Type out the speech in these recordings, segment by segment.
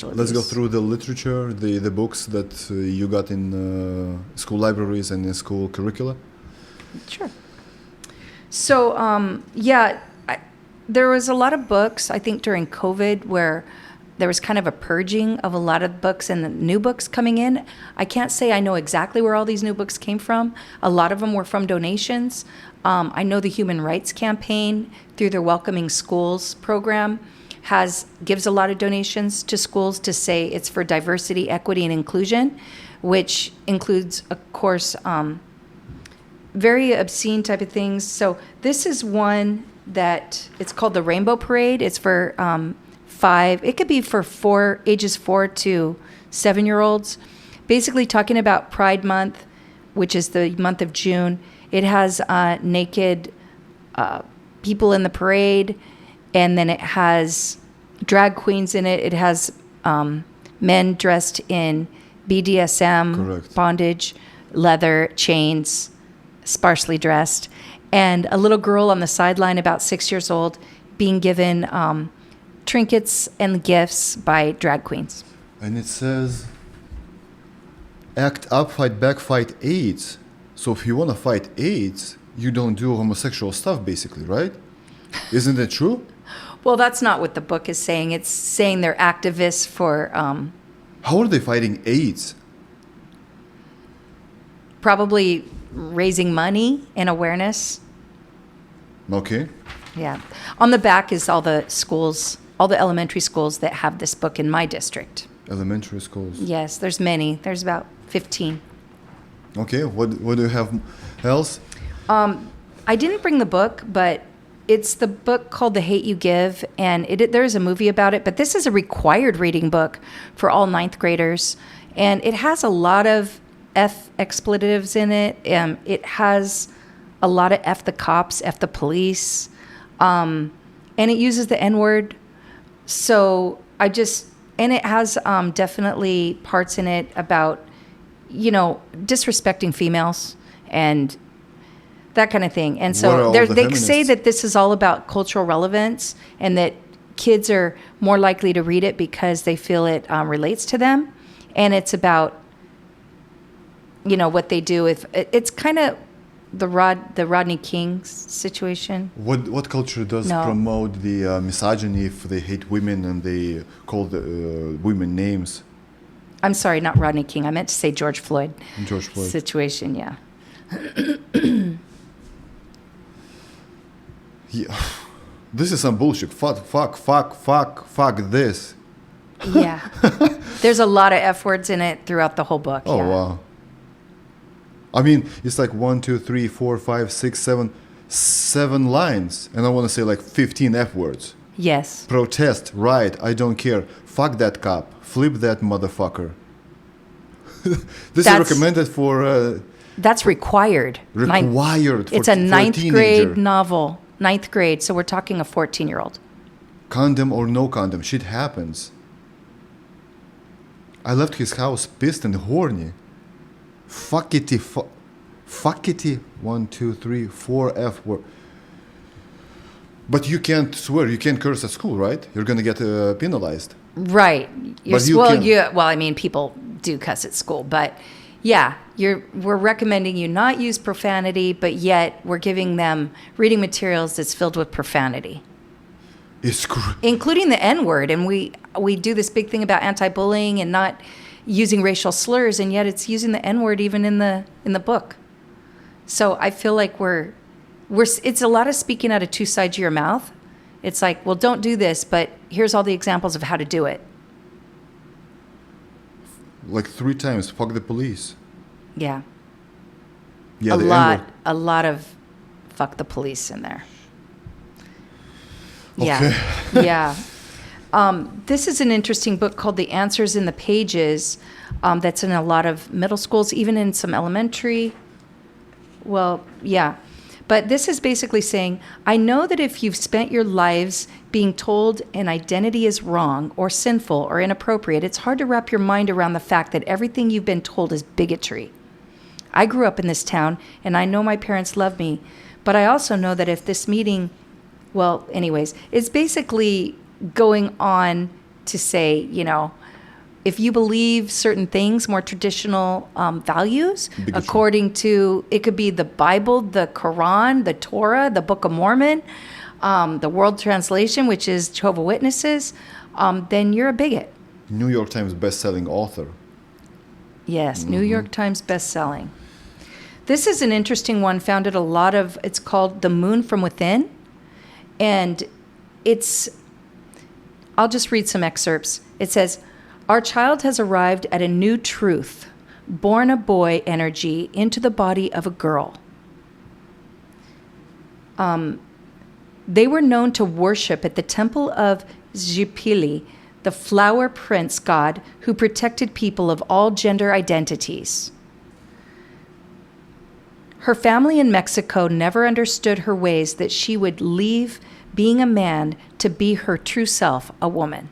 Let's go through the literature, the books that you got in school libraries and in school curricula. Sure. So, there was a lot of books, I think, during COVID where there was kind of a purging of a lot of books and the new books coming in. I can't say I know exactly where all these new books came from. A lot of them were from donations. I know the Human Rights Campaign, through their Welcoming Schools program, gives a lot of donations to schools to say it's for diversity, equity, and inclusion, which includes, of course, very obscene type of things. So this is one that it's called the Rainbow Parade. It's for it could be for ages 4 to 7-year-olds. Basically talking about Pride Month, which is the month of June. It has naked people in the parade, and then it has drag queens in it. It has men dressed in BDSM, Correct. Bondage, leather, chains, sparsely dressed, and a little girl on the sideline about 6 years old being given trinkets and gifts by drag queens. And it says, act up, fight back, fight AIDS. So if you want to fight AIDS, you don't do homosexual stuff, basically, right? Isn't it true? Well, that's not what the book is saying. It's saying they're activists for... How are they fighting AIDS? probably raising money and awareness. Okay. Yeah. On the back is all the schools, all the elementary schools that have this book in my district. Elementary schools. Yes, there's many. There's about 15. Okay. What do you have else? I didn't bring the book, but it's the book called The Hate You Give, and there's a movie about it, but this is a required reading book for all 9th graders, and it has a lot of F expletives in it. It has a lot of F the cops, F the police, and it uses the N-word. So and it has definitely parts in it about, disrespecting females and that kind of thing. And so they say that this is all about cultural relevance and that kids are more likely to read it because they feel it relates to them. And it's about, what they do. It's kind of the Rodney King situation. What culture does promote the misogyny if they hate women and they call the women names? I'm sorry, not Rodney King. I meant to say George Floyd. George Floyd. Situation, yeah. Yeah. This is some bullshit. Fuck this. Yeah. There's a lot of F words in it throughout the whole book. Oh, yeah. Wow. I mean, it's like 1, 2, 3, 4, 5, 6, 7 lines. And I want to say like 15 F words. Yes. Protest, riot, I don't care. Fuck that cop. Flip that motherfucker. This is recommended for... that's required. Required for it's a 9th grade novel. 9th grade, so we're talking a 14-year-old. Condom or no condom, shit happens. I left his house pissed and horny. Fuckity. 1, 2, 3, 4 F word. But you can't swear, you can't curse at school, right? You're gonna get penalized. Right. People do cuss at school, but yeah, we're recommending you not use profanity, but yet we're giving them reading materials that's filled with profanity. Including the N-word, and we do this big thing about anti-bullying and not using racial slurs, and yet it's using the N-word even in the book. So I feel like it's a lot of speaking out of two sides of your mouth. It's like, well, don't do this, but here's all the examples of how to do it. Like 3 times, fuck the police. Yeah. Yeah, a lot of fuck the police in there. Okay. Yeah. This is an interesting book called The Answers in the Pages that's in a lot of middle schools, even in some elementary. Well, yeah. But this is basically saying, I know that if you've spent your lives being told an identity is wrong or sinful or inappropriate, it's hard to wrap your mind around the fact that everything you've been told is bigotry. I grew up in this town, and I know my parents love me, but I also know that if this meeting, it's basically going on to say, if you believe certain things, more traditional values, Bigotry. according to, it could be the Bible, the Quran, the Torah, the Book of Mormon, the World Translation, which is Jehovah's Witnesses, then you're a bigot. New York Times best-selling author. Yes, New York Times bestselling. This is an interesting one, founded a lot of, it's called The Moon from Within. And I'll just read some excerpts. It says, our child has arrived at a new truth, born a boy energy into the body of a girl. They were known to worship at the temple of Zipili, the flower prince god who protected people of all gender identities. Her family in Mexico never understood her ways that she would leave being a man to be her true self, a woman.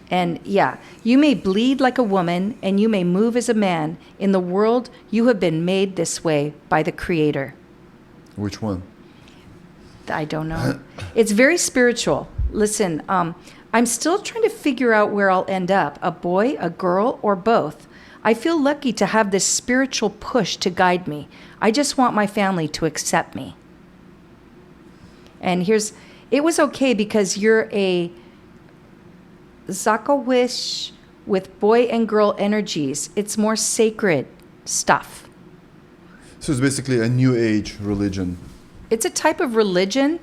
And yeah, you may bleed like a woman and you may move as a man. In the world, you have been made this way by the Creator. Which one? I don't know. It's very spiritual. Listen, I'm still trying to figure out where I'll end up, a boy, a girl, or both. I feel lucky to have this spiritual push to guide me. I just want my family to accept me. And it was okay because you're a Zakawish with boy and girl energies. It's more sacred stuff. So it's basically a new age religion. It's a type of religion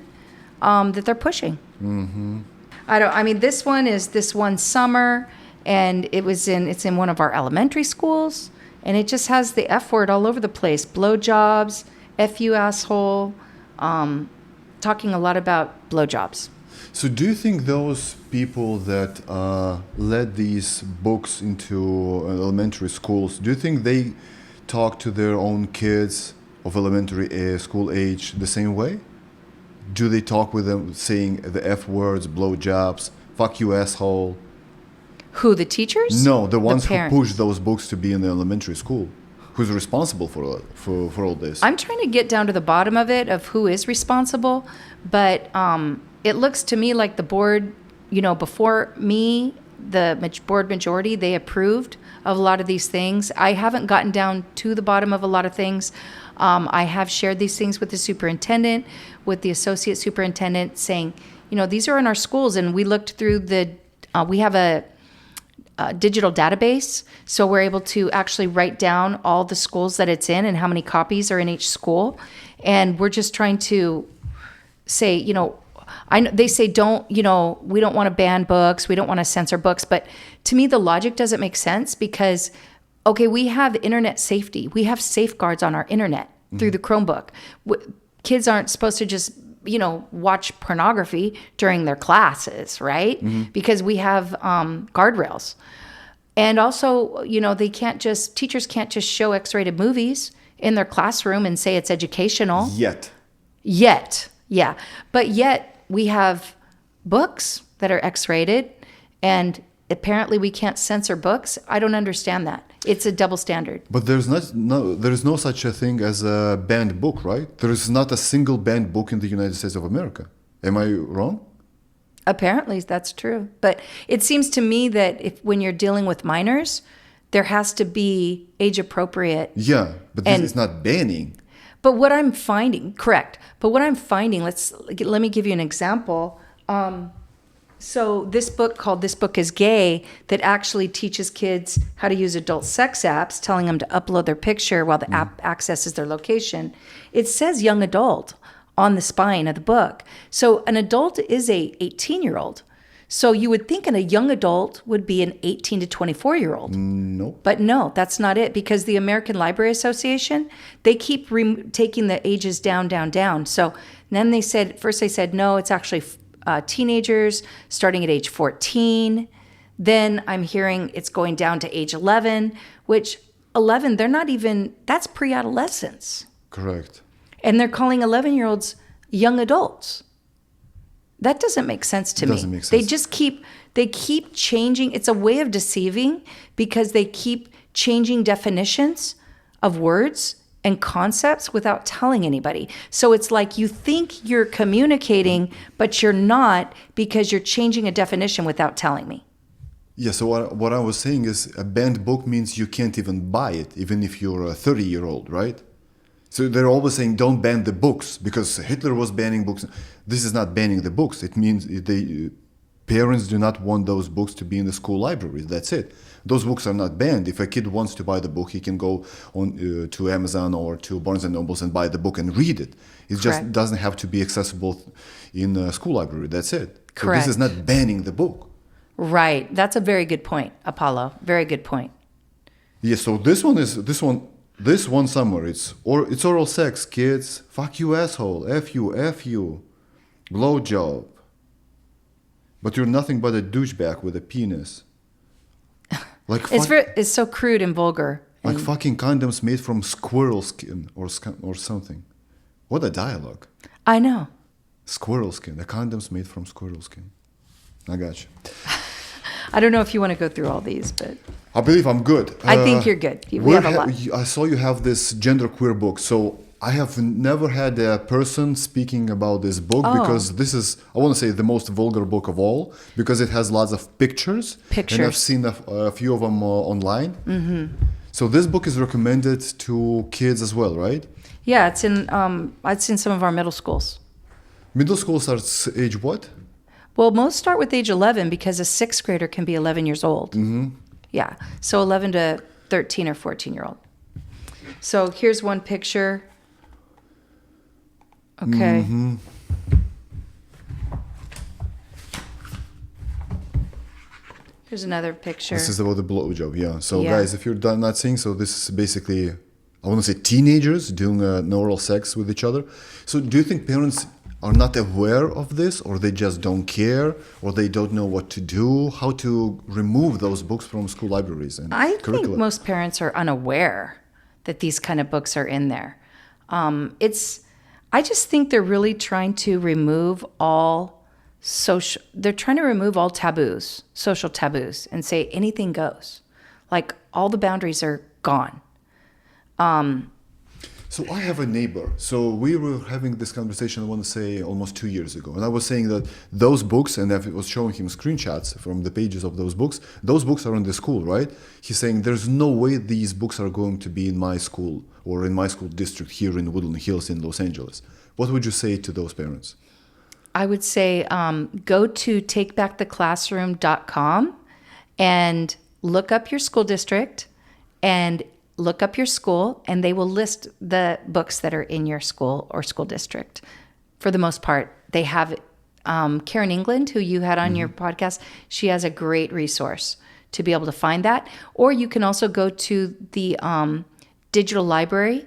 that they're pushing. Mm-hmm. This one is this one summer, and it's in one of our elementary schools, and it just has the F word all over the place. Blowjobs, F you asshole, talking a lot about blowjobs. So do you think those people that led these books into elementary schools, do you think they talk to their own kids of elementary school age the same way? Do they talk with them saying the F words, blowjobs, fuck you asshole? Who, the teachers? No, the ones who parents. push those books to be in the elementary school. Who's responsible for all this? I'm trying to get down to the bottom of it, of who is responsible, but it looks to me like the board, before me, the board majority, they approved of a lot of these things. I haven't gotten down to the bottom of a lot of things. I have shared these things with the superintendent, with the associate superintendent, saying, these are in our schools, and we looked through we have a digital database, so we're able to actually write down all the schools that it's in and how many copies are in each school, and we're just trying to say, they say we don't want to ban books, we don't want to censor books, but to me the logic doesn't make sense because, okay, we have internet safety, we have safeguards on our internet through the Chromebook. Kids aren't supposed to just watch pornography during their classes, right? Because we have guardrails. And also, teachers can't just show X-rated movies in their classroom and say it's educational. Yet, yeah. But yet we have books that are X-rated, and apparently we can't censor books. I don't understand that. It's a double standard. But there is no such a thing as a banned book, right? There is not a single banned book in the United States of America. Am I wrong? Apparently that's true. But it seems to me that when you're dealing with minors, there has to be age appropriate. Yeah, but this is not banning. But what I'm finding, correct. But what I'm finding, let me give you an example. So this book called This Book is Gay that actually teaches kids how to use adult sex apps, telling them to upload their picture while the app accesses their location. It says young adult on the spine of the book. So an adult is a 18-year-old. So you would think a young adult would be an 18 to 24-year-old. Nope. But no, that's not it, because the American Library Association, they keep taking the ages down. So then they said, no, it's actually teenagers starting at age 14. Then I'm hearing it's going down to age 11, which 11, that's pre-adolescence. Correct. And they're calling 11-year-olds young adults. That doesn't make sense to me. Doesn't make sense. They keep changing. It's a way of deceiving because they keep changing definitions of words and concepts without telling anybody. So it's like you think you're communicating, but you're not, because you're changing a definition without telling me. Yeah, so what I was saying is a banned book means you can't even buy it, even if you're a 30-year-old, right? So they're always saying don't ban the books because Hitler was banning books. This is not banning the books. It means parents do not want those books to be in the school libraries. That's it. Those books are not banned. If a kid wants to buy the book, he can go on to Amazon or to Barnes and Nobles and buy the book and read it. It just Correct. doesn't have to be accessible in a school library. That's it. So Correct. this is not banning the book. Right. That's a very good point, Apollo. Very good point. Yeah. So this one somewhere. It's oral sex, kids. Fuck you, asshole. F you. Blowjob. But you're nothing but a douchebag with a penis. Like It's so crude and vulgar. like And fucking condoms made from squirrel skin or something. What a dialogue. I know. Squirrel skin. The condoms made from squirrel skin. I got you. I don't know if you want to go through all these, but I believe I'm good. I think you're good. We Where have a lot. I saw you have this genderqueer book. So I have never had a person speaking about this book because this is, I want to say, the most vulgar book of all because it has lots of pictures. And I've seen a few of them online. Mm-hmm. So this book is recommended to kids as well, right? Yeah, it's in some of our middle schools. Middle school starts age what? Well, most start with age 11 because a sixth grader can be 11 years old. Mm-hmm. Yeah, so 11 to 13 or 14-year-old. So here's one picture. Okay. Mm-hmm. Here's another picture. This is about the blowjob, yeah. So Yeah. guys, if you're not seeing, so this is basically, I want to say teenagers doing oral sex with each other. So do you think parents are not aware of this, or they just don't care, or they don't know what to do, how to remove those books from school libraries and I curricula? think most parents are unaware that these kind of books are in there. I just think they're really trying to remove all taboos, social taboos, and say anything goes. Like all the boundaries are gone. So I have a neighbor. So we were having this conversation, I want to say almost 2 years ago. And I was saying that those books, and I was showing him screenshots from the pages of those books are in the school, right? He's saying there's no way these books are going to be in my school or in my school district here in Woodland Hills in Los Angeles. What would you say to those parents? I would say go to takebacktheclassroom.com and look up your school district and look up your school, and they will list the books that are in your school or school district. For the most part, they have Karen England, who you had on your podcast. She has a great resource to be able to find that. Or you can also go to the digital library,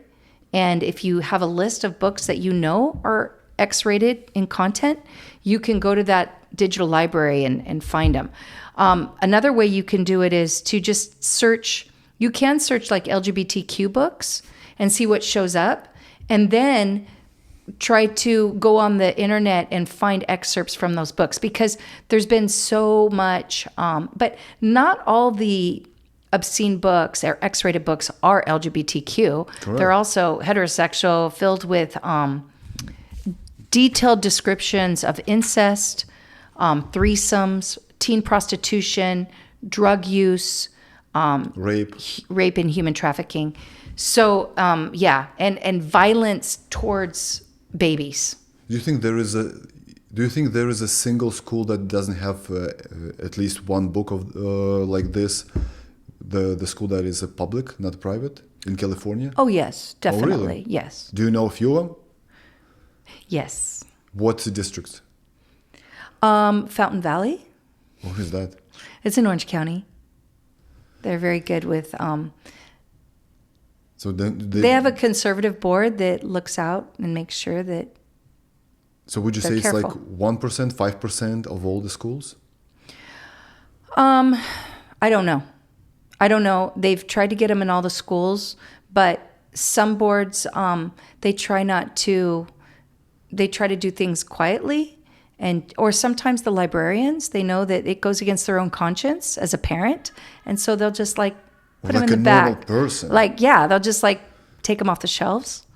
and if you have a list of books that you know are X-rated in content, you can go to that digital library and find them. Another way you can do it is to just search. You can search like LGBTQ books and see what shows up, and then try to go on the internet and find excerpts from those books, because there's been so much, but not all the obscene books or X-rated books are LGBTQ. Correct. They're also heterosexual, filled with detailed descriptions of incest, threesomes, teen prostitution, drug use, rape and human trafficking. So and violence towards babies. Do you think there is a single school that doesn't have at least one book of like this? The school that is public, not private, in California? Oh yes, definitely. Oh, really? Yes. Do you know a few of them? Yes. What districts? Fountain Valley. What is that? It's in Orange County. They're very good with. So then they have a conservative board that looks out and makes sure that. So would you say it's careful. like 1%, 5% of all the schools? I don't know. They've tried to get them in all the schools, but some boards they try to do things quietly, or sometimes the librarians, they know that it goes against their own conscience as a parent, and so they'll just put them in the back. Normal person. They'll just take them off the shelves.